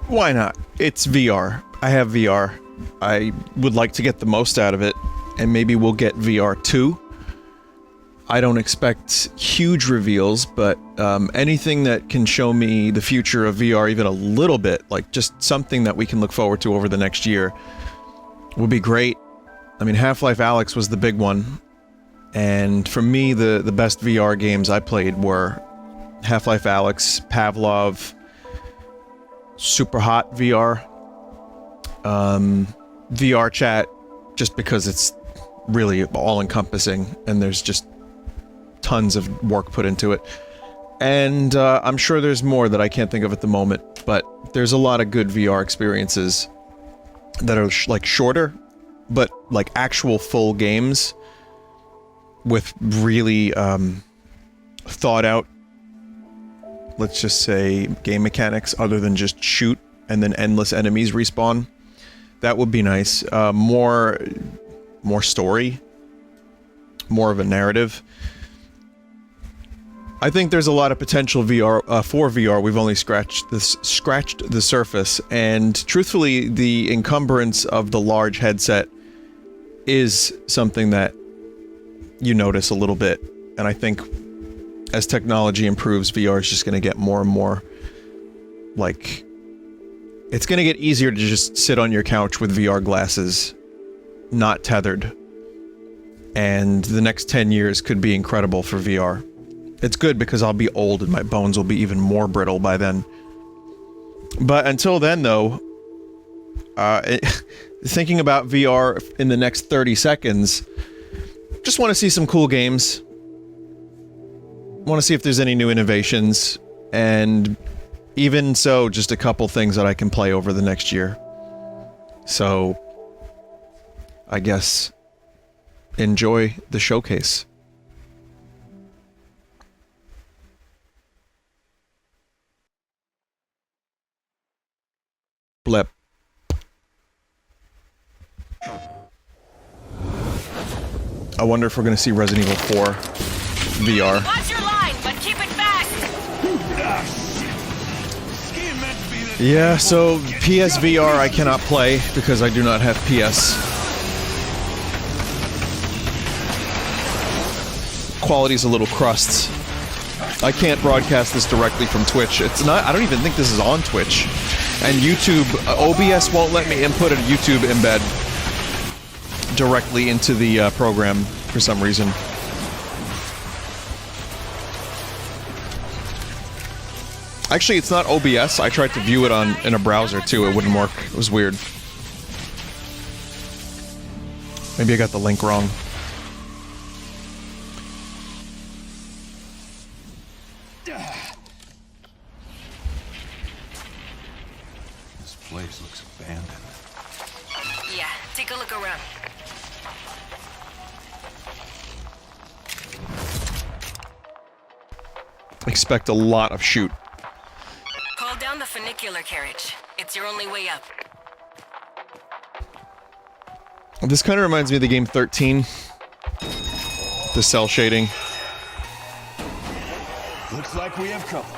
Why not? It's VR. I have VR. I would like to get the most out of it, and maybe we'll get VR 2. I don't expect huge reveals, but anything that can show me the future of VR even a little bit, like just something that we can look forward to over the next year, would be great. I mean, Half-Life Alyx was the big one, and for me, the best VR games I played were Half-Life Alyx, Pavlov, Super Hot VR, VR Chat, just because it's really all-encompassing, and there's just tons of work put into it. And I'm sure there's more that I can't think of at the moment, but there's a lot of good VR experiences that are like shorter, but like actual full games with really thought out, let's just say, game mechanics other than just shoot and then endless enemies respawn. That would be nice. More story, more of a narrative. I think there's a lot of potential VR for VR. We've only scratched the surface, and truthfully, the encumbrance of the large headset is something that you notice a little bit. And I think as technology improves, VR is just going to get more and more like, it's going to get easier to just sit on your couch with VR glasses, not tethered. And the next 10 years could be incredible for VR. It's good because I'll be old and my bones will be even more brittle by then. But until then, though, thinking about VR in the next 30 seconds, just want to see some cool games. Want to see if there's any new innovations, and even so, just a couple things that I can play over the next year. So, I guess, enjoy the showcase. Blip. I wonder if we're going to see Resident Evil 4 VR. Watch your line, but keep it fast. Yeah, so PSVR I cannot play because I do not have PS. Quality's a little crust. I can't broadcast this directly from Twitch. It's not, I don't even think this is on Twitch. And YouTube, OBS won't let me input a YouTube embed directly into the program for some reason. Actually, it's not OBS. I tried to view it in a browser too. It wouldn't work. It was weird. Maybe I got the link wrong. This place looks abandoned. Yeah, take a look around. Expect a lot of shoot. Call down the funicular carriage. It's your only way up. This kind of reminds me of the game 13. The cell shading. Looks like we have company.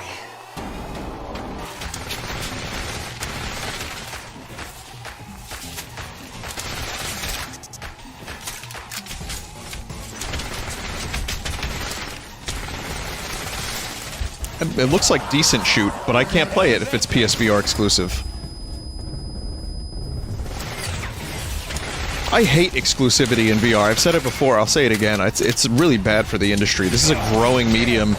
It looks like decent shoot, but I can't play it if it's PSVR exclusive. I hate exclusivity in VR. I've said it before, I'll say it again. It's really bad for the industry. This is a growing medium,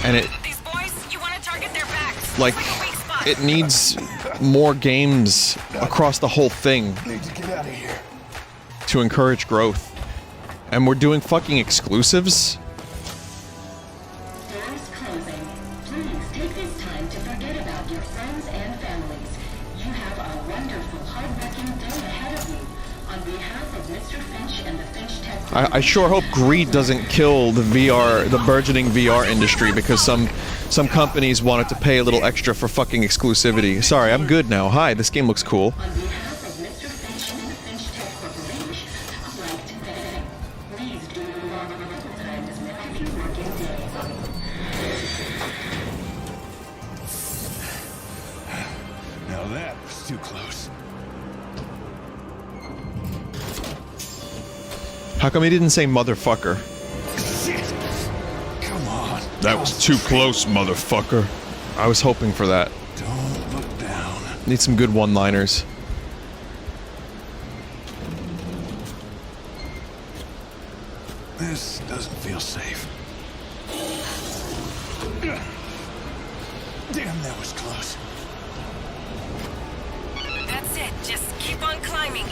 and These boys, you want to target their backs. like, It's a weak spot. it needs more games across the whole thing Need to get out of here. to encourage growth. And we're doing fucking exclusives? Doors closing. Please take this time to forget about your friends and families. You have a wonderful, hard-working day ahead of you. On behalf of Mr. Finch and the Finch Tech... I sure hope greed doesn't kill the burgeoning VR industry because some companies wanted to pay a little extra for fucking exclusivity. Sorry, I'm good now. Hi, this game looks cool. On behalf of Mr. Finch and the Finch Tech Corporation, I'd like to thank... Please do log the time as next few working days. that was too close. How come he didn't say motherfucker? Shit! Come on. That was too close, motherfucker. I was hoping for that. Don't look down. Need some good one-liners. This doesn't feel safe. Damn, that was close. That's it. Just keep on climbing.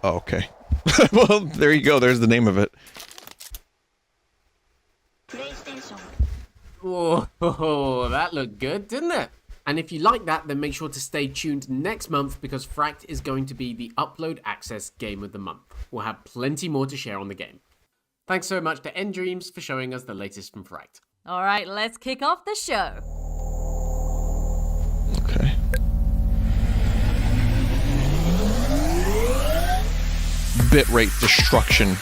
Oh, okay. Well, there you go. There's the name of it. Whoa, that looked good, didn't it? And if you like that, then make sure to stay tuned next month because Fract is going to be the Upload Access Game of the Month. We'll have plenty more to share on the game. Thanks so much to Endreams for showing us the latest from Fract. All right, let's kick off the show. Okay. Bitrate destruction.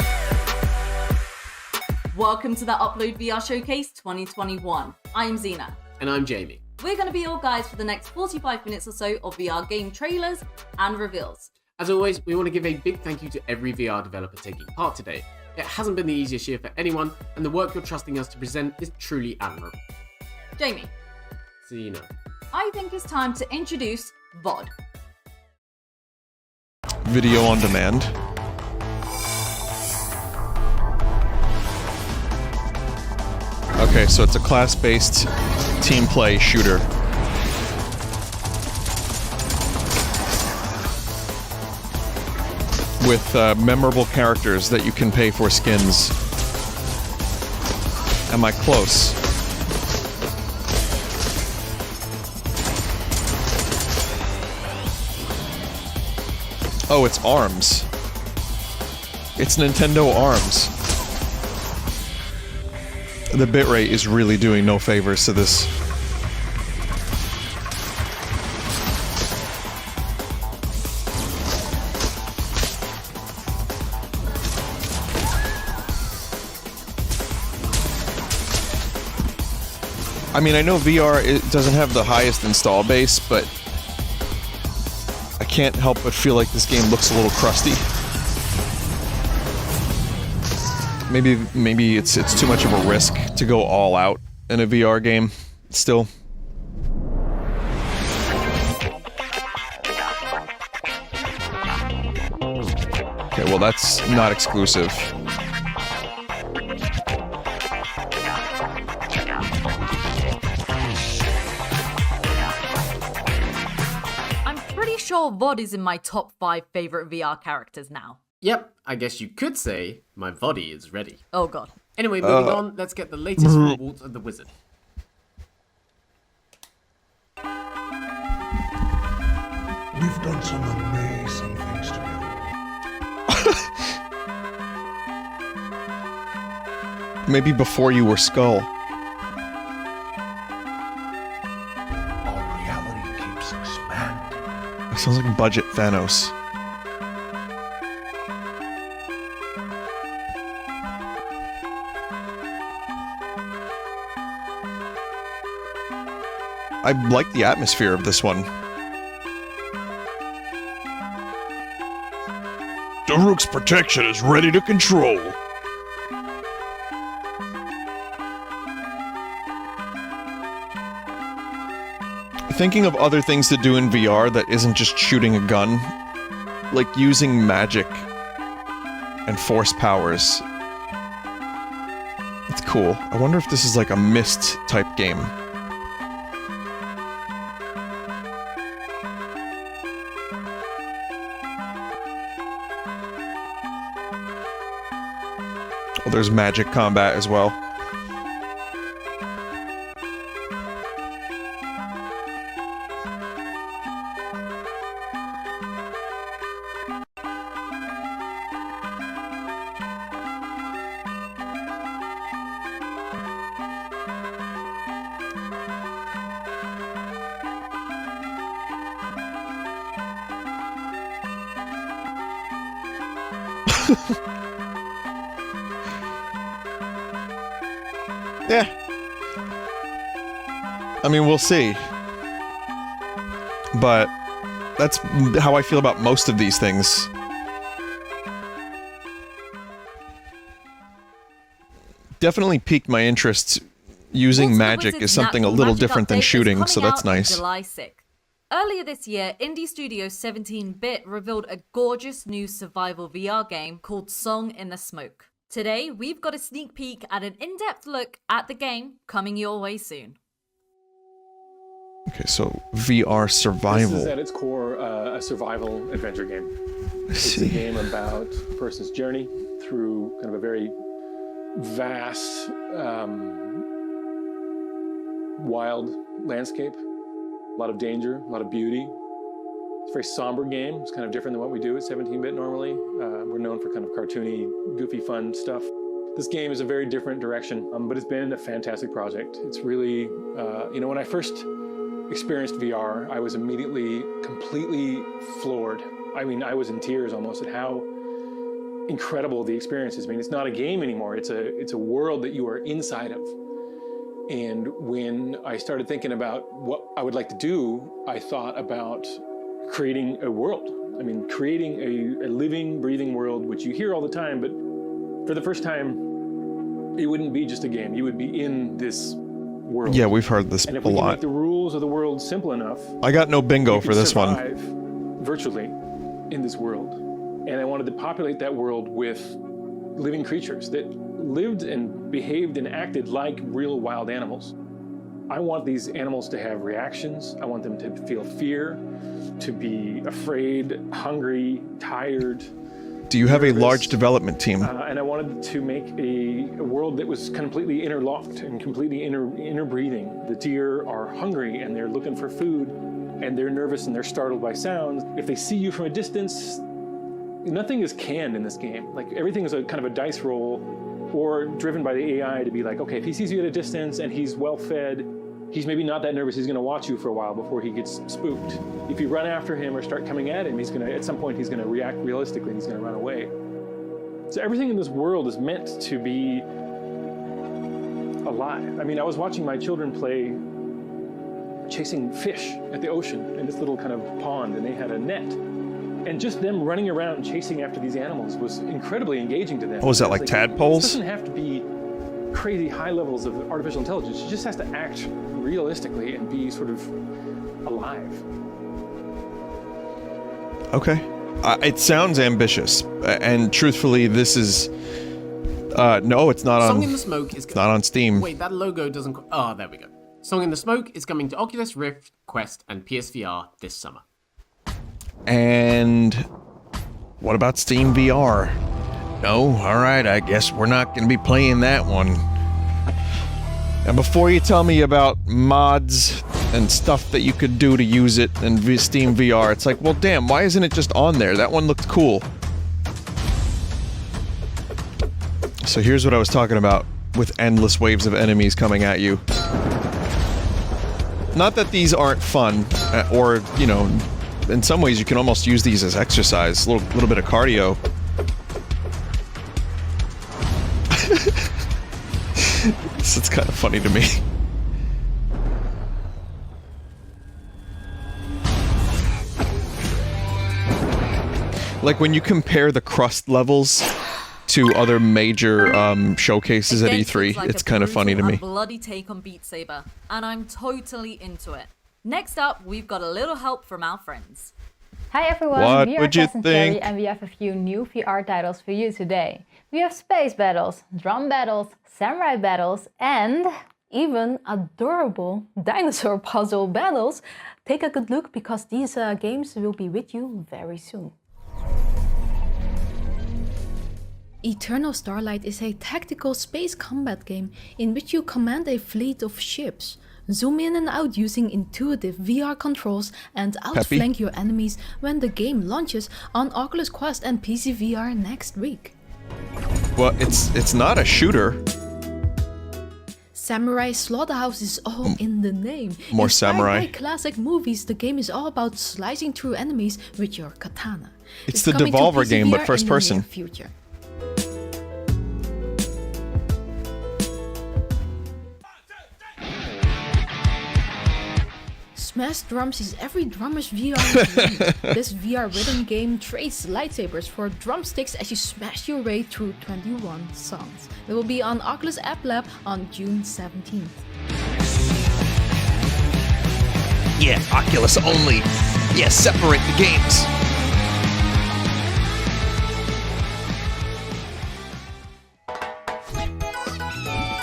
Welcome to the Upload VR Showcase 2021. I'm Zena. And I'm Jamie. We're going to be your guides for the next 45 minutes or so of VR game trailers and reveals. As always, we want to give a big thank you to every VR developer taking part today. It hasn't been the easiest year for anyone, and the work you're trusting us to present is truly admirable. Jamie, Zena. I think it's time to introduce VOD. Video on demand. Okay, so it's a class-based team play shooter. With memorable characters that you can pay for skins. Am I close? Oh, it's ARMS. It's Nintendo ARMS. The bitrate is really doing no favors to this. I mean, I know VR it doesn't have the highest install base, but I can't help but feel like this game looks a little crusty. Maybe it's too much of a risk to go all out in a VR game still. Okay, well that's not exclusive. I'm pretty sure VOD is in my top 5 favorite VR characters now. Yep, I guess you could say my body is ready. Oh god. Anyway, moving on, let's get the latest from Walt of the Wizard. We've done some amazing things together. Maybe before you were Skull. Our reality keeps expanding. It sounds like budget Thanos. I like the atmosphere of this one. Daruk's protection is ready to control. Thinking of other things to do in VR that isn't just shooting a gun, like using magic and force powers. It's cool. I wonder if this is like a Myst type game. Well, there's magic combat as well. Yeah. I mean, we'll see. But that's how I feel about most of these things. Definitely piqued my interest. Using magic is something a little different than shooting, so that's nice. July 6th. Earlier this year, indie studio 17-Bit revealed a gorgeous new survival VR game called Song in the Smoke. Today, we've got a sneak peek at an in-depth look at the game coming your way soon. Okay, so VR survival. This is at its core a survival adventure game. It's a game about a person's journey through kind of a very vast, wild landscape. A lot of danger, a lot of beauty. It's a very somber game. It's kind of different than what we do at 17-Bit normally. We're known for kind of cartoony, goofy, fun stuff. This game is a very different direction, but it's been a fantastic project. It's really, when I first experienced VR, I was immediately completely floored. I mean, I was in tears almost at how incredible the experience is. I mean, it's not a game anymore. It's a world that you are inside of. And when I started thinking about what I would like to do, I thought about creating a world. I mean, creating a living, breathing world, which you hear all the time, but for the first time, it wouldn't be just a game. You would be in this world. Yeah, we've heard this and if a we can lot. make the rules of the world simple enough, I got no bingo you for could this one. survive virtually in this world. And I wanted to populate that world with living creatures that lived and behaved and acted like real wild animals. I want these animals to have reactions. I want them to feel fear, to be afraid, hungry, tired. Do you have a nervous. large development team? And I wanted to make a world that was completely interlocked and completely interbreathing. The deer are hungry and they're looking for food, and they're nervous and they're startled by sounds. If they see you from a distance, nothing is canned in this game. Like, everything is a kind of a dice roll or driven by the AI to be like, okay, if he sees you at a distance and he's well fed, he's maybe not that nervous, he's gonna watch you for a while before he gets spooked. If you run after him or start coming at him, at some point he's gonna react realistically and he's gonna run away. So everything in this world is meant to be alive. I mean, I was watching my children play chasing fish at the ocean in this little kind of pond, and they had a net. And just them running around chasing after these animals was incredibly engaging to them. Oh, is that like tadpoles? It doesn't have to be crazy high levels of artificial intelligence. It just has to act realistically and be sort of alive. Okay. It sounds ambitious, and truthfully, this is no, it's not on. Song in the Smoke is not on Steam. Wait, that logo doesn't. Oh, there we go. Song in the Smoke is coming to Oculus Rift, Quest, and PSVR this summer. And what about Steam VR? No? Alright, I guess we're not going to be playing that one. And before you tell me about mods and stuff that you could do to use it in Steam VR, it's like, well damn, why isn't it just on there? That one looked cool. So here's what I was talking about with endless waves of enemies coming at you. Not that these aren't fun, or, you know, in some ways you can almost use these as exercise, a little bit of cardio. It's kind of funny to me. Like when you compare the crust levels to other major showcases at E3, Like it's a kind of funny to brutal me. and bloody take on Beat Saber, and I'm totally into it. Next up, we've got a little help from our friends. Hi everyone, What we are would you Tess and Cherry, think? and we have a few new VR titles for you today. We have space battles, drum battles, samurai battles, and even adorable dinosaur puzzle battles. Take a good look because these games will be with you very soon. Eternal Starlight is a tactical space combat game in which you command a fleet of ships. Zoom in and out using intuitive VR controls and outflank your enemies when the game launches on Oculus Quest and PC VR next week. Well, it's not a shooter. Samurai Slaughterhouse is all in the name. More Inspired samurai. by classic movies, the game is all about slicing through enemies with your katana. It's the coming to Devolver PC game, but VR first in the near person. future. Smash Drums is every drummer's VR dream. This VR rhythm game trades lightsabers for drumsticks as you smash your way through 21 songs. It will be on Oculus App Lab on June 17th. Yeah, Oculus only. Yeah, separate the games.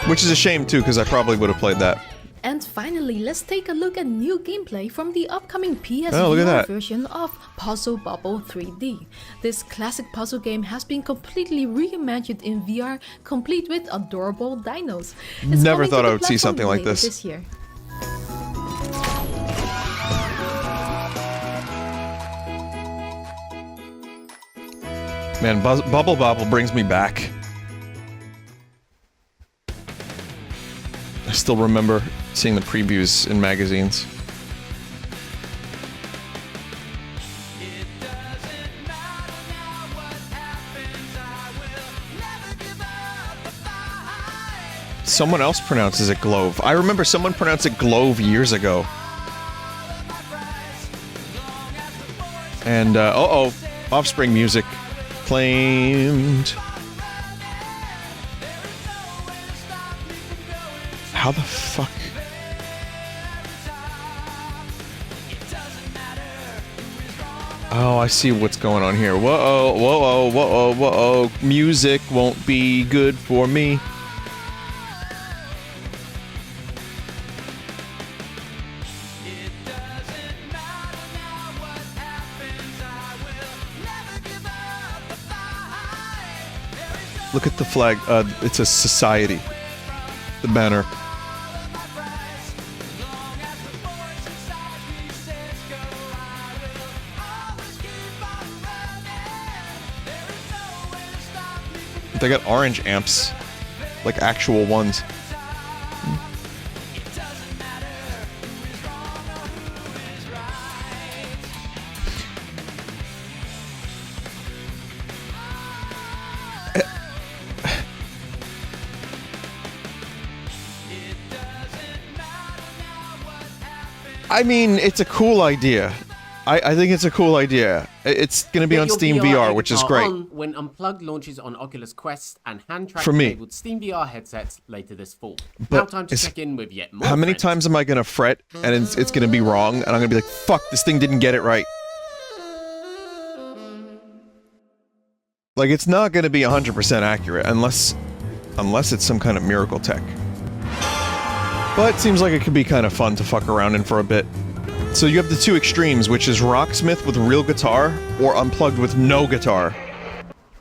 Which is a shame too, because I probably would have played that. And finally, let's take a look at new gameplay from the upcoming PS Oh, look at VR that. version of Puzzle Bobble 3D. This classic puzzle game has been completely reimagined in VR, complete with adorable dinos. It's Never coming to thought the I would see platform something like later this. this year. Man, Bubble Bobble brings me back. I still remember seeing the previews in magazines. Someone else pronounces it Glove. I remember someone pronounced it Glove years ago. And, uh-oh, Offspring music. Claimed. How the fuck? Oh, I see what's going on here. Whoa, whoa, whoa, whoa. Music won't be good for me. Look at the flag. It's a society. The banner. They got orange amps. Like actual ones. I mean, it's a cool idea. I think it's a cool idea. It's going to be Get on your Steam VR, which is avatar great. on when Unplugged launches on Oculus Quest and hand-tracked For me. enabled Steam VR headsets later this fall. But Now time to it's- check in with yet more How many friends. times am I going to fret and it's going to be wrong and I'm going to be like, fuck, this thing didn't get it right. Like, it's not going to be 100% accurate unless it's some kind of miracle tech. But it seems like it could be kind of fun to fuck around in for a bit. So you have the two extremes, which is Rocksmith with real guitar or Unplugged with no guitar.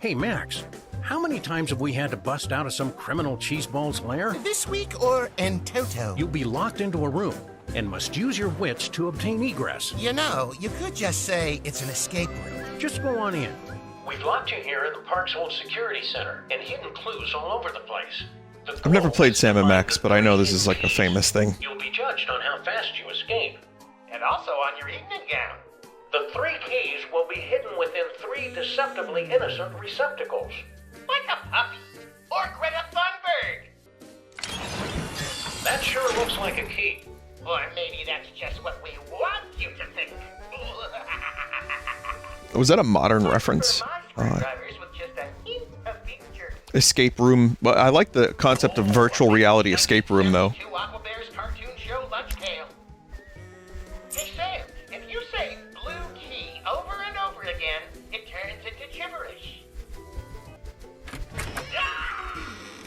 Hey, Max, how many times have we had to bust out of some criminal cheeseball's lair? This week or in toto? You'll be locked into a room and must use your wits to obtain egress. You know, you could just say it's an escape room. Just go on in. We've locked you here in the park's old security center and hidden clues all over the place. I've never played Sam & Max, but I know this is like a famous thing. You'll be judged on how fast you escape. And also on your evening gown. The 3 keys will be hidden within 3 deceptively innocent receptacles. Like a puppy. Or Greta Thunberg. That sure looks like a key. Or maybe that's just what we want you to think. Was that a modern reference? Drivers with just a hint of future. Escape room. Well, I like the concept of virtual reality escape room, though. To Aquabear's cartoon show Lunch Tale. Hey Sam, if you say blue key over and over again, it turns into gibberish.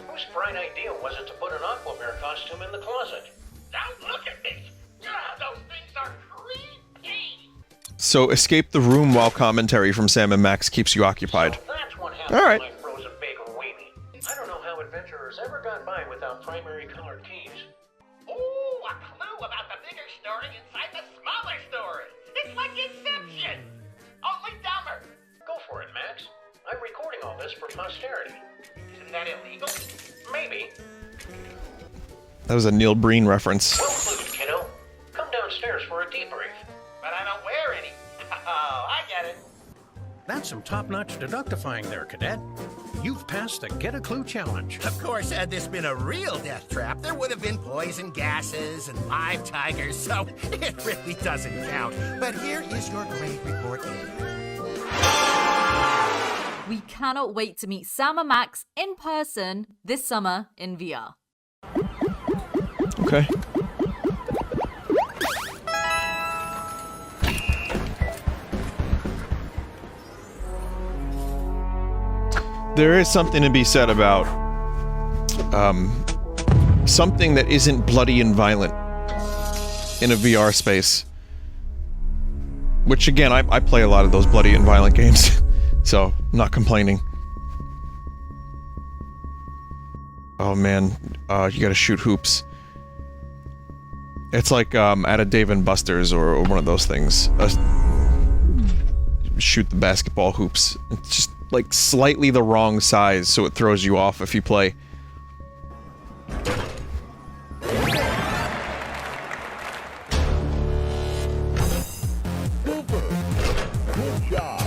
Whose bright idea was it to put an Aquabear costume in the closet? Don't look at me! Those things are creepy! So escape the room while commentary from Sam & Max keeps you occupied. That's what happened All right. to my frozen bagel weenie. I don't know how adventurers ever got by without primary colored keys. Ooh, a clue about the bigger story inside the smaller story! It's like Inception! Only dumber! Go for it, Max. I'm recording all this for posterity. Isn't that illegal? Maybe. That was a Neil Breen reference. Unplugged, kiddo. Come downstairs for a debrief. But I don't wear any. Oh, I get it. That's some top-notch deductifying there, Cadet. You've passed the Get a Clue challenge. Of course, had this been a real death trap, there would have been poison gases and live tigers, so it really doesn't count. But here is your grade report. We cannot wait to meet Sam and Max in person this summer in VR. Okay. There is something to be said about something that isn't bloody and violent in a VR space. Which again, I play a lot of those bloody and violent games, so I'm not complaining. Oh man, you gotta shoot hoops. It's like at a Dave and Buster's or one of those things. Shoot the basketball hoops. It's just like slightly the wrong size, so it throws you off if you play. Good job.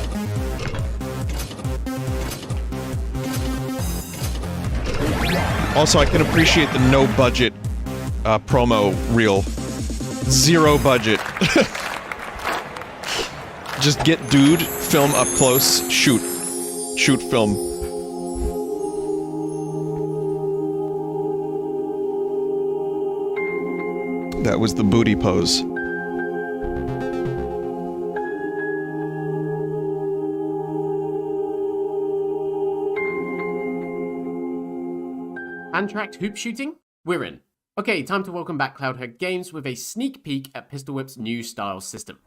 Also, I can appreciate the no budget promo reel. 0 budget. Just get dude, film up close, shoot. Shoot film. That was the booty pose. Untracked hoop shooting? We're in. Okay, time to welcome back Cloudhead Games with a sneak peek at Pistol Whip's new style system.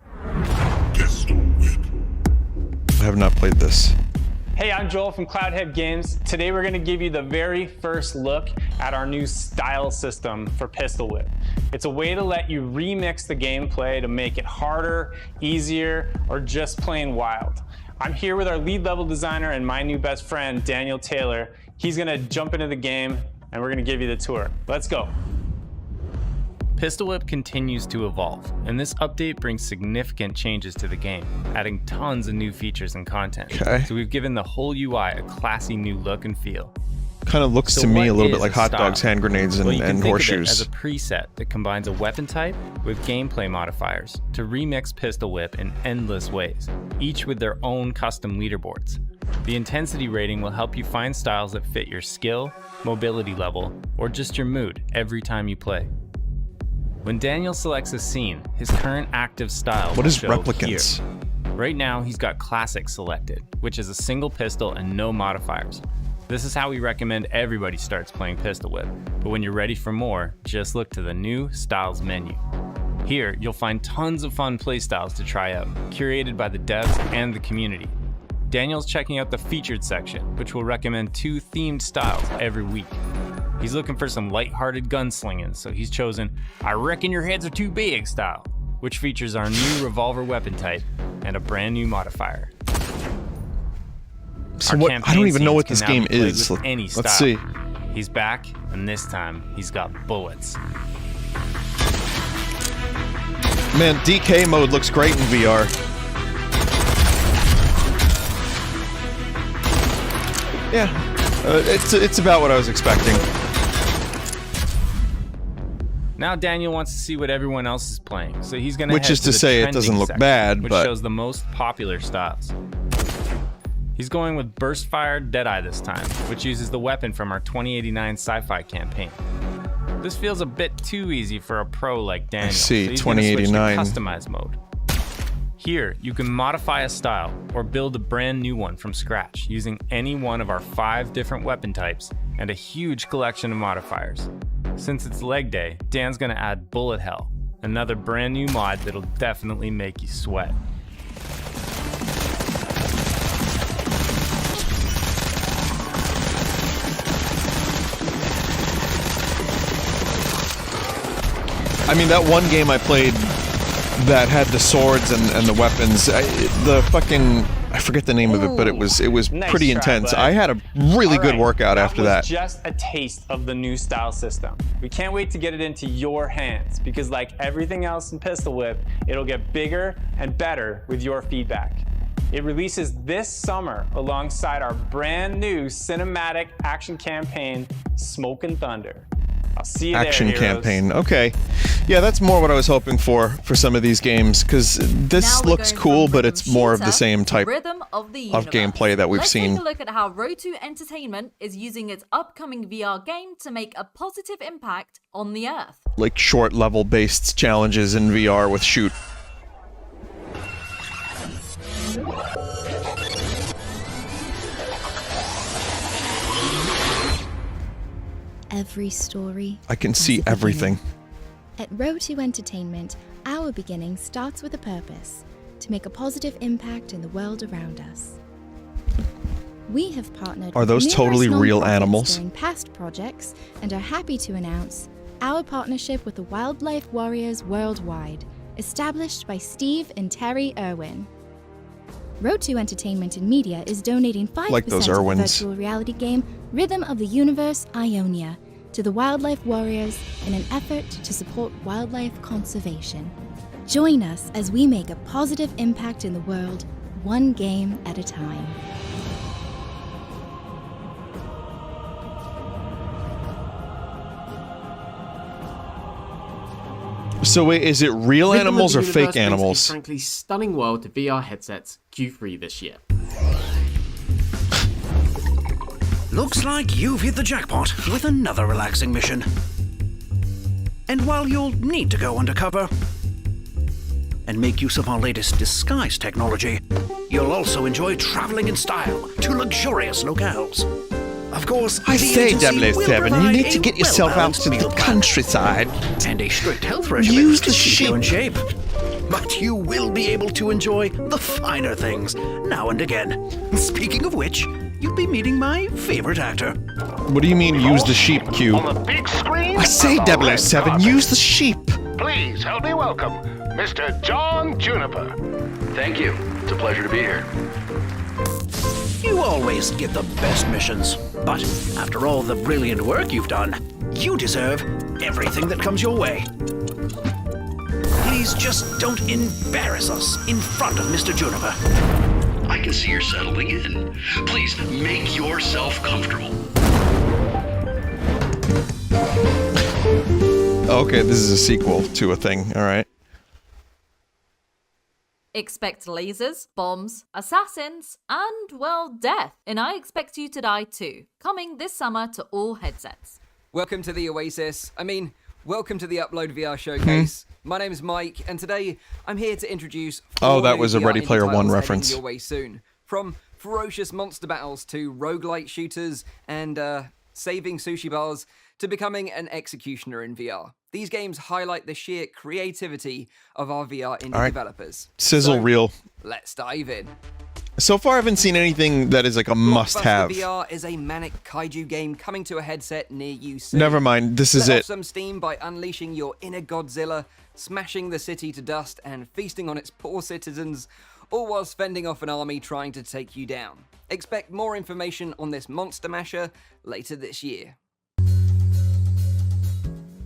I have not played this. Hey, I'm Joel from Cloudhead Games. Today we're going to give you the very first look at our new style system for Pistol Whip. It's a way to let you remix the gameplay to make it harder, easier, or just plain wild. I'm here with our lead level designer and my new best friend, Daniel Taylor. He's going to jump into the game and we're going to give you the tour. Let's go. Pistol Whip continues to evolve, and this update brings significant changes to the game, adding tons of new features and content. Okay. So we've given the whole UI a classy new look and feel. Kind of looks to me a little bit like hot dogs, hand grenades, and, you can and think horseshoes. Of it as a preset that combines a weapon type with gameplay modifiers to remix Pistol Whip in endless ways, each with their own custom leaderboards. The intensity rating will help you find styles that fit your skill, mobility level, or just your mood every time you play. When Daniel selects a scene, his current active style What is will show replicants? Here. Right now, he's got Classic selected, which is a single pistol and no modifiers. This is how we recommend everybody starts playing Pistol Whip, but when you're ready for more, just look to the new Styles menu. Here, you'll find tons of fun playstyles to try out, curated by the devs and the community. Daniel's checking out the featured section, which will recommend 2 themed styles every week. He's looking for some light-hearted gunslinging, so he's chosen I Reckon Your Heads Are Too Big style, which features our new revolver weapon type and a brand new modifier. So what? I don't even know what this game is. Let's see. He's back, and this time he's got bullets. Man, DK mode looks great in VR. Yeah, it's about what I was expecting. Now Daniel wants to see what everyone else is playing, so he's gonna. Which is to say, it doesn't look bad, which but shows the most popular styles. He's going with Burst Fire Deadeye this time, which uses the weapon from our 2089 sci-fi campaign. This feels a bit too easy for a pro like Daniel. I see, so he's gonna switch to 2089. customize mode. Here, you can modify a style or build a brand new one from scratch using any one of our 5 different weapon types and a huge collection of modifiers. Since it's leg day, Dan's gonna add Bullet Hell, another brand new mod that'll definitely make you sweat. I mean, that one game I played that had the swords and the weapons, the fucking I forget the name of it, but it was Nice pretty try, intense. bud. I had a really All good right, workout after was that. Just a taste of the new style system. We can't wait to get it into your hands because like everything else in Pistol Whip, it'll get bigger and better with your feedback. It releases this summer alongside our brand new cinematic action campaign, Smoke and Thunder. I'll see you Action there, heroes. campaign. Okay. Yeah, that's more what I was hoping for some of these games, because this Now we're looks going cool, from but it's more of the shooter same to type Rhythm of the of Universe. gameplay that we've Let's seen. take a look at how Road2 Entertainment is using its upcoming VR game to make a positive impact on the Earth. Like short level based challenges in VR with shoot. Every story. I can has see a beginning. everything. At Road2 Entertainment, our beginning starts with a purpose, to make a positive impact in the world around us. We have partnered Are with those numerous totally real nonprofits animals? during past projects and are happy to announce our partnership with the Wildlife Warriors Worldwide, established by Steve and Terry Irwin. Road2 Entertainment and Media is donating 5% Like those of the Irwins. virtual reality game Rhythm of the Universe Ionia to the Wildlife Warriors in an effort to support wildlife conservation. Join us as we make a positive impact in the world, one game at a time. So wait, is it real Rhythm of animals the or Universe fake brings a animals? frankly stunning world to VR headsets Q3 this year. Looks like you've hit the jackpot with another relaxing mission. And while you'll need to go undercover and make use of our latest disguise technology, you'll also enjoy traveling in style to luxurious locales. Of course, I the say, agency will 007, you provide need a to get yourself out well-balanced to the meal plan countryside. and a strict health regimen Use to the keep you in sheep. shape. But you will be able to enjoy the finer things now and again. Speaking of which, you'll be meeting my favorite actor. What do you mean, use the sheep, Q? On the big screen. I say, on the red 007, carpet. use the sheep. Please help me welcome Mr. John Juniper. Thank you. It's a pleasure to be here. You always get the best missions, but after all the brilliant work you've done, you deserve everything that comes your way. Please just don't embarrass us in front of Mr. Juniper. I can see you're settling in. Please make yourself comfortable. Okay, this is a sequel to a thing, alright. Expect lasers, bombs, assassins, and, well, death. And I Expect You to Die too. Coming this summer to all headsets. Welcome to the Oasis. Welcome to the Upload VR showcase. My name is Mike, and today I'm here to introduce Oh, that new was a VR Ready Player indie One titles reference. heading your way soon. From ferocious monster battles to roguelite shooters and saving sushi bars to becoming an executioner in VR. These games highlight the sheer creativity of our VR indie developers. Sizzle So, reel. Let's dive in. So far, I haven't seen anything that is like a must-have. Blockbuster VR is a manic kaiju game coming to a headset near you soon. Never mind, this is Let off it. some steam by unleashing your inner Godzilla, smashing the city to dust, and feasting on its poor citizens, all whilst fending off an army trying to take you down. Expect more information on this monster masher later this year.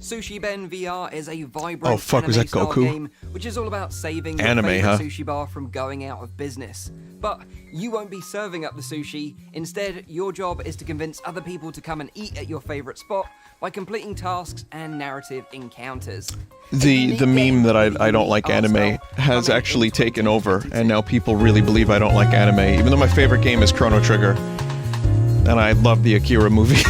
Sushi Ben VR is a vibrant Oh, fuck, was that anime-style Goku? game, which is all about saving your Anime, favorite huh? sushi bar from going out of business. But you won't be serving up the sushi. Instead, your job is to convince other people to come and eat at your favorite spot by completing tasks and narrative encounters. The meme that I don't like anime has actually taken over, and now people really believe I don't like anime, even though my favorite game is Chrono Trigger, and I love the Akira movie.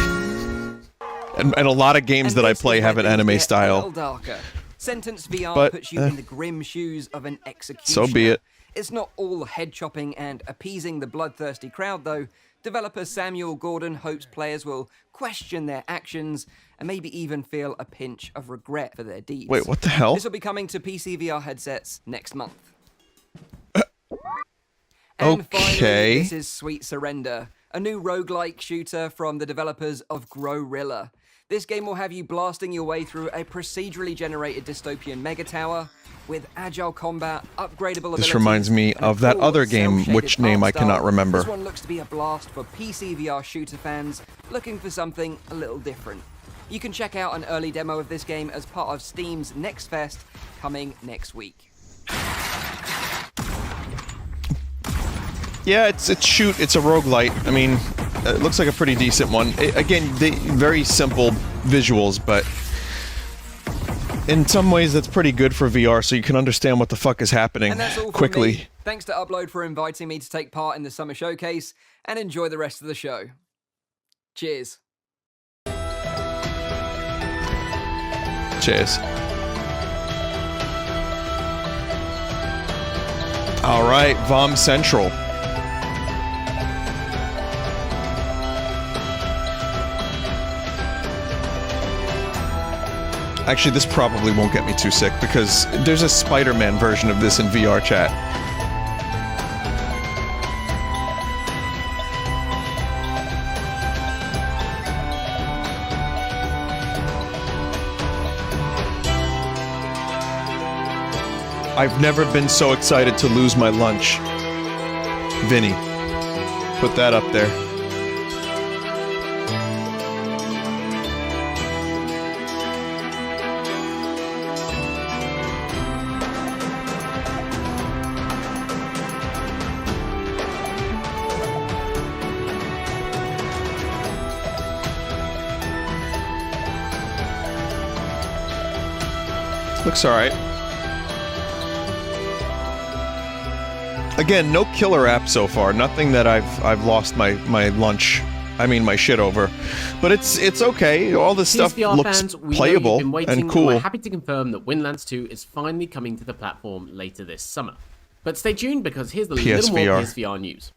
and a lot of games that I play have an anime A style. little darker. Sentence VR But, puts you in the grim shoes of an executioner. So be it. It's not all head chopping and appeasing the bloodthirsty crowd, though. Developer Samuel Gordon hopes players will question their actions and maybe even feel a pinch of regret for their deeds. Wait, what the hell? This will be coming to PC VR headsets next month. And finally, Okay. this is Sweet Surrender, a new roguelike shooter from the developers of Growrilla. This game will have you blasting your way through a procedurally generated dystopian mega tower with agile combat, upgradable abilities. This reminds me of that other game, which name I cannot remember. This one looks to be a blast for PC VR shooter fans looking for something a little different. You can check out an early demo of this game as part of Steam's Next Fest coming next week. Yeah, it's a roguelite. I mean, it looks like a pretty decent one. Again, very simple visuals, but in some ways that's pretty good for VR, so you can understand what the fuck is happening quickly. Me. Thanks to Upload for inviting me to take part in the summer showcase, and enjoy the rest of the show. Cheers. Cheers. All right, VOM Central. Actually, this probably won't get me too sick because there's a Spider-Man version of this in VR chat. I've never been so excited to lose my lunch. Vinny, put that up there. Looks alright. Again, no killer app so far. Nothing that I've lost my lunch. I mean my shit over. But it's okay. All this stuff PSVR looks fans, we playable know you've been waiting, and cool. We're happy to confirm that Windlands 2 is finally coming to the platform later this summer. But stay tuned because here's the little more PSVR news.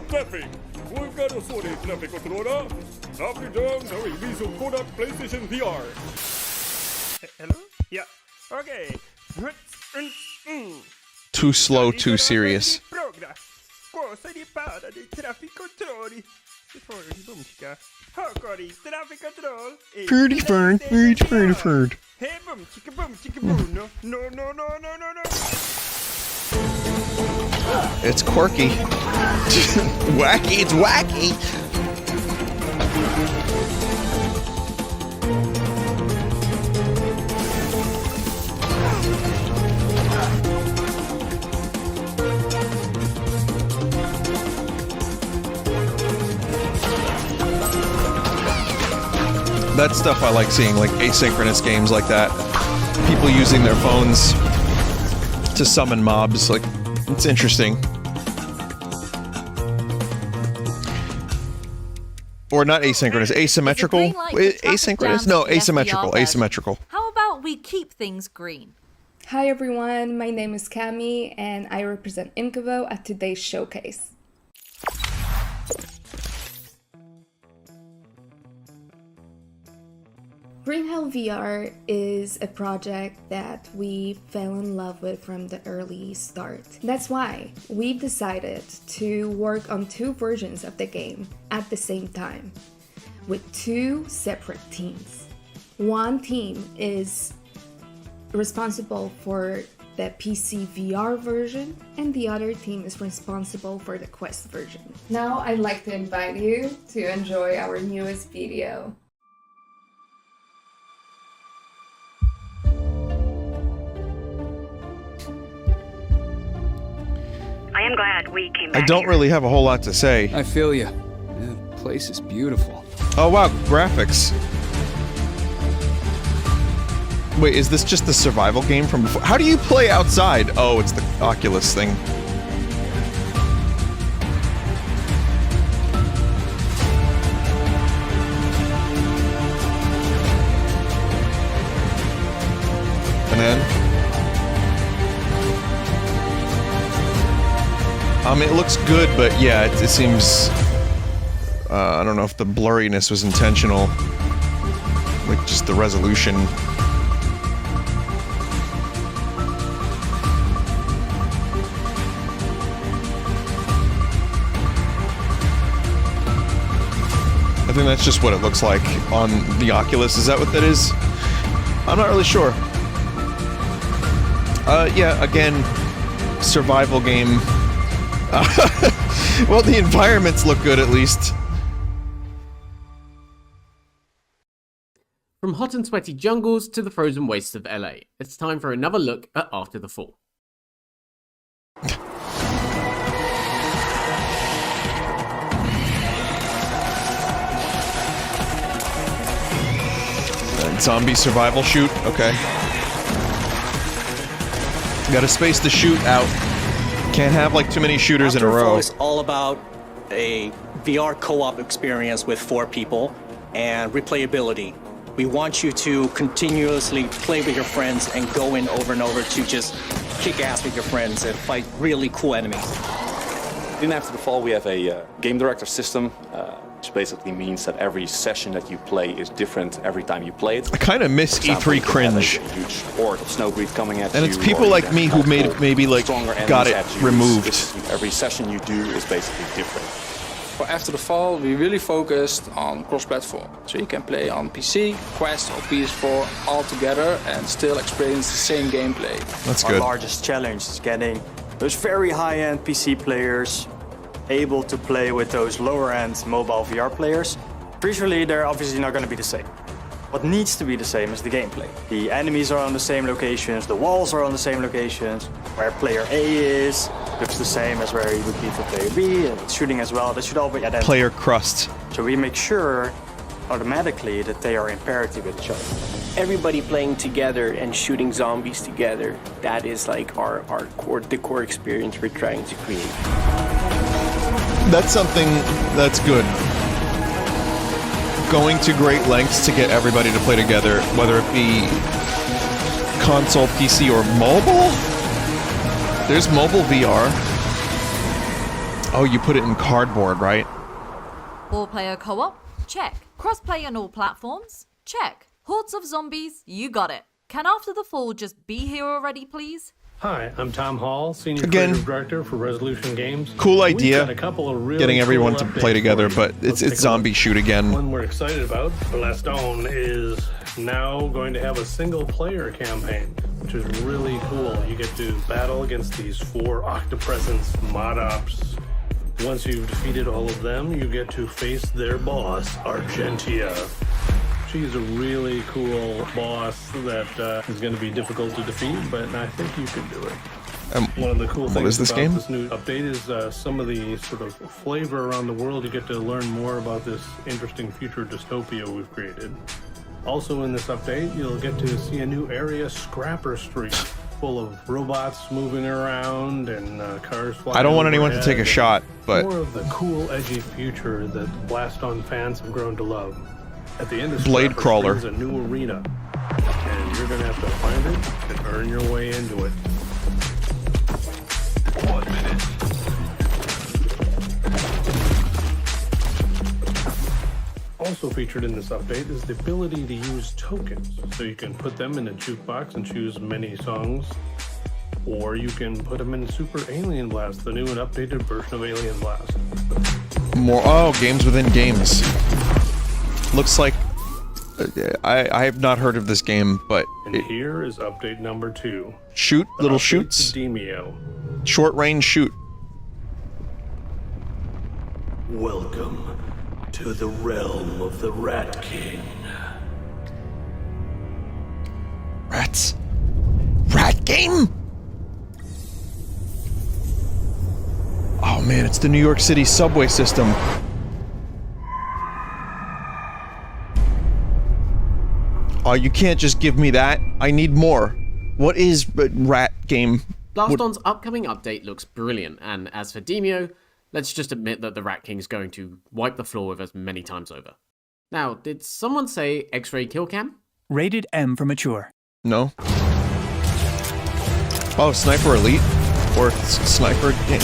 Traffic. We've got a sorry traffic controller. After them, the release of Kodak PlayStation VR. Hello? Yeah. Okay. Too slow, too serious. Cosa ripara dei traffic controlli. Pretty fern. Hey, boom, chicka boom, chicka boom. No. It's quirky. Wacky, it's wacky. That stuff I like seeing, like asynchronous games like that. People using their phones to summon mobs, like, it's interesting. Or not asynchronous, asymmetrical? Asynchronous? No, asymmetrical, asymmetrical. How about we keep things green? Hi everyone, my name is Cami and I represent Incubo at today's showcase. Green Hell VR is a project that we fell in love with from the early start. That's why we've decided to work on 2 versions of the game at the same time, with 2 separate teams. One team is responsible for the PC VR version, and the other team is responsible for the Quest version. Now I'd like to invite you to enjoy our newest video. I am glad we came back. I don't really have a whole lot to say. I feel you. The place is beautiful. Oh wow, graphics. Wait, is this just the survival game from before? How do you play outside? Oh, it's the Oculus thing. And then... it looks good, but yeah, it seems... I don't know if the blurriness was intentional. Like, just the resolution. think that's just what it looks like on the Oculus. Is that what that is? I'm not really sure. Yeah, again, survival game. Well, the environments look good at least. From hot and sweaty jungles to the frozen wastes of LA, it's time for another look at After the Fall. Zombie survival shoot, okay. Gotta space the shoot out. Can't have like too many shooters in a row. It's all about a VR co-op experience with 4 people and replayability. We want you to continuously play with your friends and go in over and over to just kick ass with your friends and fight really cool enemies. In After the Fall, we have a game director system, which basically means that every session that you play is different every time you play it. I kind of miss E3 cringe. A huge horde of Snowgreed coming at you. And it's people like me who maybe like got it removed. Every session you do is basically different. For After the Fall, we really focused on cross-platform. So you can play on PC, Quest or PS4 all together and still experience the same gameplay. That's Our good. largest challenge is getting those very high-end PC players able to play with those lower-end mobile VR players. Visually, they're obviously not going to be the same. What needs to be the same is the gameplay. The enemies are on the same locations, the walls are on the same locations, where player A is looks the same as where he would be for player B, and shooting as well. That should all be identical. Player crust. So we make sure automatically that they are in parity with each other. Everybody playing together and shooting zombies together, that is like our core experience we're trying to create. That's something that's good. Going to great lengths to get everybody to play together, whether it be console, PC, or mobile? There's mobile VR. Oh, you put it in cardboard, right? 4-player co-op? Check. Cross-play on all platforms? Check. Hordes of zombies? You got it. Can After the Fall just be here already, please? Hi, I'm Tom Hall, Senior Again, Creative Director for Resolution Games. Cool We've idea, got a couple of really getting everyone cool to play updates together, for you. but it's Let's take a zombie look. shoot again. One we're excited about, Blaston, is now going to have a single-player campaign, which is really cool. You get to battle against these 4 Octopresence mod ops. Once you've defeated all of them, you get to face their boss, Argentia. She's a really cool boss that is going to be difficult to defeat, but I think you can do it. One of the cool what things is this about game? this new update is some of the sort of flavor around the world. You get to learn more about this interesting future dystopia we've created. Also in this update, you'll get to see a new area, Scrapper Street, full of robots moving around and cars flying. I don't want anyone to take a overhead, shot, but more of the cool, edgy future that Blaston fans have grown to love. At the end of Blade Scrapper Crawler. Street is a new arena, and you're gonna have to find it and earn your way into it. 1 minute. Also featured in this update is the ability to use tokens. So you can put them in a jukebox and choose many songs, or you can put them in Super Alien Blast, the new and updated version of Alien Blast. more games within games. Looks like I have not heard of this game, but And here is update number 2. shoot The little update shoots, to Demio. short range shoot. Welcome to the realm of the Rat King. Rats. Rat game? Oh man, it's the New York City subway system. Oh, you can't just give me that. I need more. What is rat game? Blaston's upcoming update looks brilliant, and as for Demio, let's just admit that the Rat King's going to wipe the floor with us many times over. Now, did someone say X-ray kill cam? Rated M for mature. No. Oh, Sniper Elite? Or Sniper game?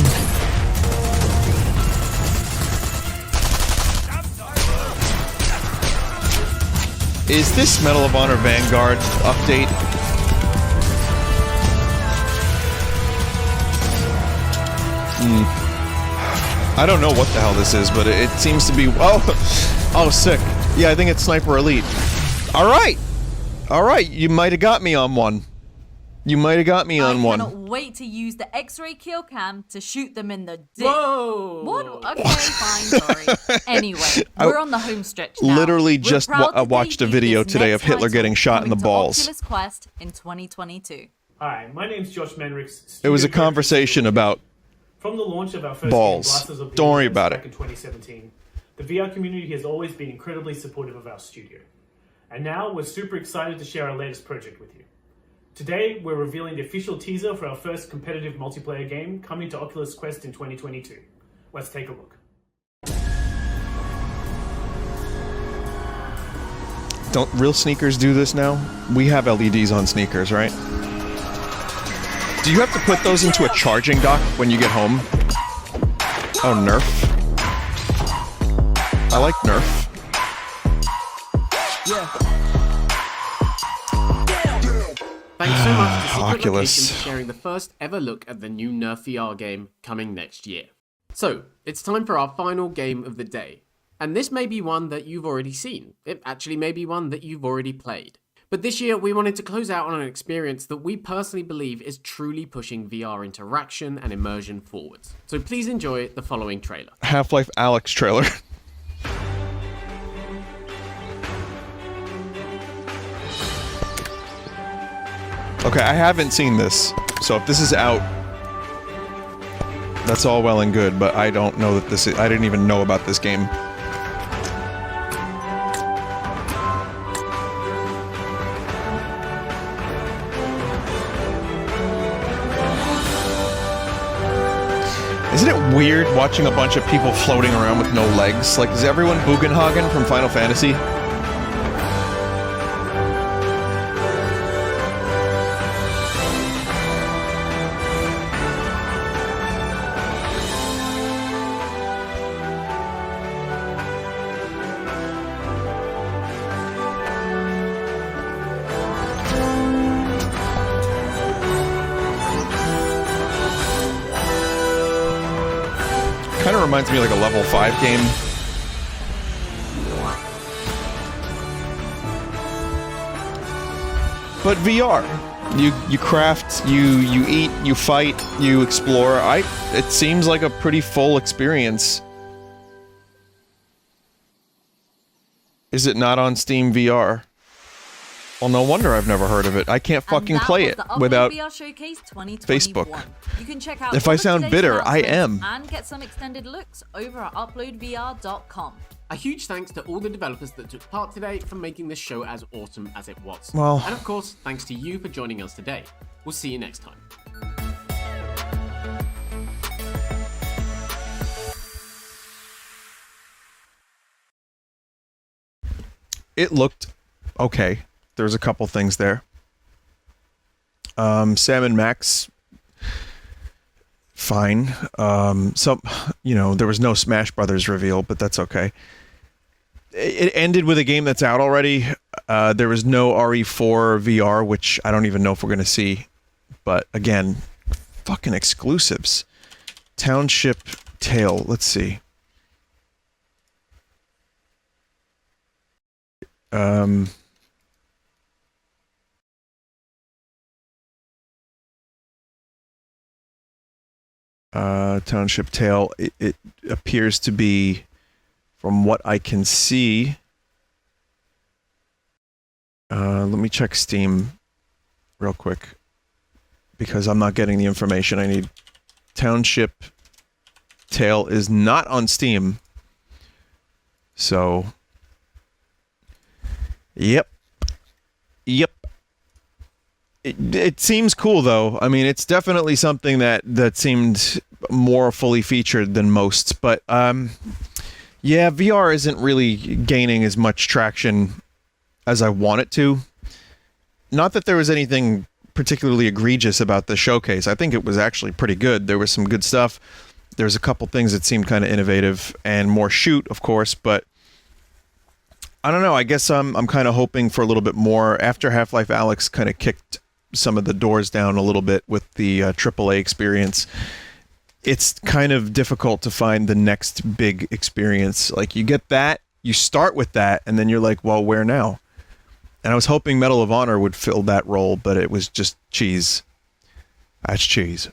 Is this Medal of Honor Vanguard update? I don't know what the hell this is, but it seems to be... Oh, sick. Yeah, I think it's Sniper Elite. Alright! Alright, you might have got me on one. You might have got me on one. I cannot wait to use the X-ray kill cam to shoot them in the dick. Whoa! What? Okay, fine, sorry. Anyway, we're on the home stretch now. Literally We're just proud to watched a debut video this today next of Hitler title getting shot in the coming to balls. Oculus Quest in 2022. Hi, my name's Josh Menrichs. It was a conversation about From the launch of our first balls. game, Blasters of Don't worry Vinny about back it. in 2017, the VR community has always been incredibly supportive of our studio. And now we're super excited to share our latest project with you. Today, we're revealing the official teaser for our first competitive multiplayer game coming to Oculus Quest in 2022. Let's take a look. Don't real sneakers do this now? We have LEDs on sneakers, right? Do you have to put those into a charging dock when you get home? Oh, Nerf. I like Nerf. Yeah. Thanks so much to Secret Oculus. Location for sharing the first ever look at the new Nerf VR game coming next year. So, it's time for our final game of the day. And this may be one that you've already seen. It actually may be one that you've already played. But this year, we wanted to close out on an experience that we personally believe is truly pushing VR interaction and immersion forwards. So please enjoy the following trailer. Half-Life Alyx trailer. Okay, I haven't seen this, so if this is out, that's all well and good, but I don't know that this is... I didn't even know about this game. Isn't it weird watching a bunch of people floating around with no legs? Like, is everyone Bugenhagen from Final Fantasy? Kind of reminds me of like a level 5 game. But VR. You craft, you eat, you fight, you explore. It seems like a pretty full experience. Is it not on Steam VR? Well, no wonder I've never heard of it. I can't fucking play it without VR Showcase 2021. Facebook. You can check out If all I of sound today's bitter, I announcements am. And get some extended looks over at uploadvr.com. A huge thanks to all the developers that took part today for making this show as awesome as it was. Well- and of course, thanks to you for joining us today. We'll see you next time. It looked okay. There's a couple things there. Sam and Max, fine. There was no Smash Brothers reveal, but that's okay. It ended with a game that's out already. There was no RE4 VR, which I don't even know if we're going to see. But again, fucking exclusives. Township Tale. Let's see. Township Tale. It appears to be, from what I can see. Let me check Steam real quick, because I'm not getting the information I need. Township Tale is not on Steam. So, yep. It seems cool, though. I mean, it's definitely something that seemed more fully featured than most. But, yeah, VR isn't really gaining as much traction as I want it to. Not that there was anything particularly egregious about the showcase. I think it was actually pretty good. There was some good stuff. There was a couple things that seemed kind of innovative, and more shoot, of course, but I don't know. I guess I'm kind of hoping for a little bit more after Half-Life Alyx kind of kicked some of the doors down a little bit with the AAA experience. it's kind of difficult to find the next big experience. Like, you get that, you start with that, and then you're like, well, where now? And I was hoping Medal of Honor would fill that role, but it was just cheese. That's cheese.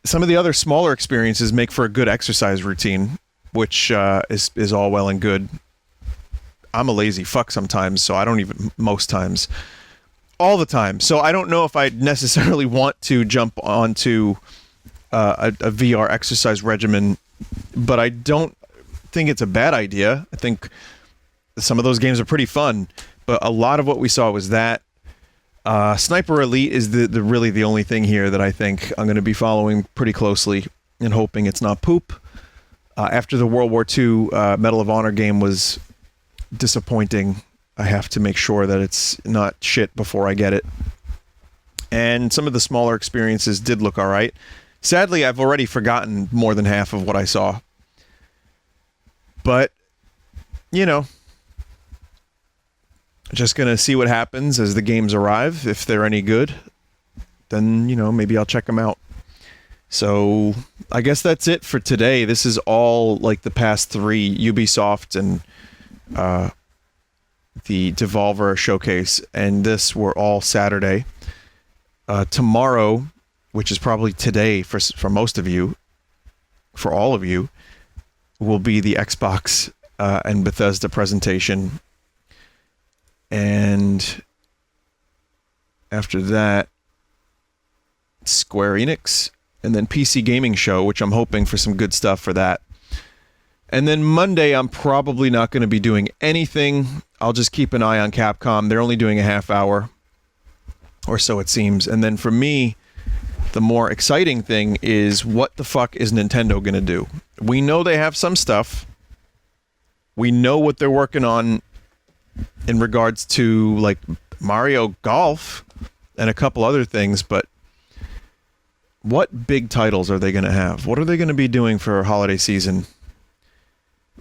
Some of the other smaller experiences make for a good exercise routine, which is all well and good. I'm a lazy fuck sometimes, so I don't even, most times, all the time. So I don't know if I necessarily want to jump onto a VR exercise regimen, but I don't think it's a bad idea. I think some of those games are pretty fun, but a lot of what we saw was that. Sniper Elite is the really the only thing here that I think I'm going to be following pretty closely and hoping it's not poop. After the World War II Medal of Honor game was disappointing, I have to make sure that it's not shit before I get it. And some of the smaller experiences did look all right. Sadly, I've already forgotten more than half of what I saw. But, you know, just going to see what happens as the games arrive. If they're any good, then, you know, maybe I'll check them out. So I guess that's it for today. This is all like the past 3 Ubisoft and the Devolver showcase, and this were all Saturday. Tomorrow, which is probably today for most of you, for all of you, will be the Xbox and Bethesda presentation. And after that, Square Enix, and then PC Gaming Show, which I'm hoping for some good stuff for that. And then Monday, I'm probably not going to be doing anything. I'll just keep an eye on Capcom. They're only doing a half hour, or so it seems. And then for me, the more exciting thing is, what the fuck is Nintendo going to do? We know they have some stuff. We know what they're working on in regards to like Mario Golf and a couple other things, but what big titles are they going to have? What are they going to be doing for holiday season?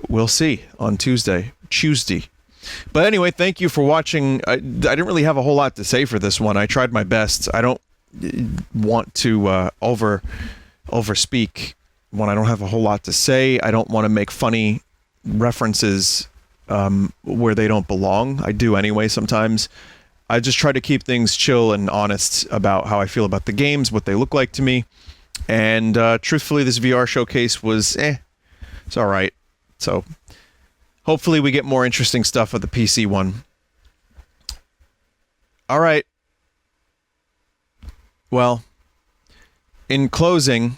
We'll see on Tuesday. But anyway, thank you for watching. I didn't really have a whole lot to say for this one. I tried my best. I don't want to overspeak when I don't have a whole lot to say. I don't want to make funny references where they don't belong. I do anyway sometimes. I just try to keep things chill and honest about how I feel about the games, what they look like to me. And truthfully, this VR showcase was it's all right. So hopefully we get more interesting stuff at the PC one. All right. Well, in closing,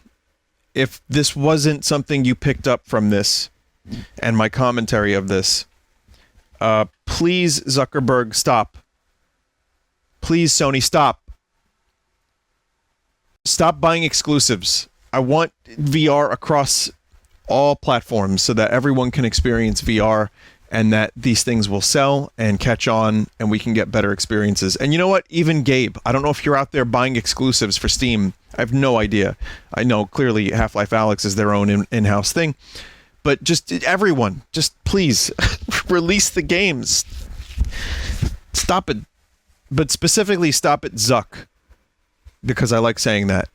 if this wasn't something you picked up from this and my commentary of this, please, Zuckerberg, stop. Please, Sony, stop. Stop buying exclusives. I want VR across all platforms so that everyone can experience VR and that these things will sell and catch on and we can get better experiences. And you know what? Even Gabe, I don't know if you're out there buying exclusives for Steam. I have no idea. I know clearly Half-Life Alyx is their own in-house thing. But just everyone, just please release the games. Stop it. But specifically stop it, Zuck. Because I like saying that.